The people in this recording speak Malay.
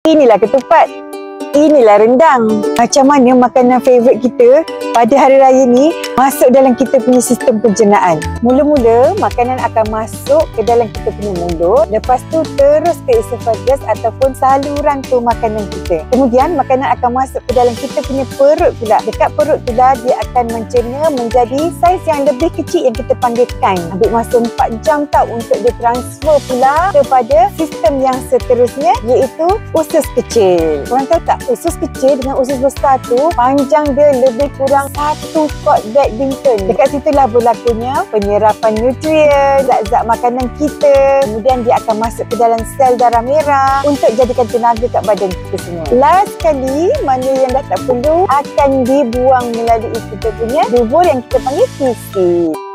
Inilah ketupat. Inilah rendang. Macam mana makanan favourite kita pada hari raya ni masuk dalam kita punya sistem pencernaan. Mula-mula makanan akan masuk ke dalam kita punya mulut, lepas tu terus ke esophagus ataupun saluran pemakanan kita. Kemudian makanan akan masuk ke dalam kita punya perut pula. Dekat perut pula dia akan mencerna menjadi saiz yang lebih kecil yang kita panggilkan. Ambil masa 4 jam tau untuk dia transfer pula kepada sistem yang seterusnya, iaitu usus kecil. Korang tahu tak, usus kecil dengan usus besar tu panjang dia lebih kurang 1 court badminton. Dekat situlah berlakunya penyerapan nutrien, zat-zat makanan kita. Kemudian dia akan masuk ke dalam sel darah merah untuk jadikan tenaga kat badan kita semua. Last sekali, mana yang dah tak perlu akan dibuang melalui kita punya dubur yang kita panggil feces.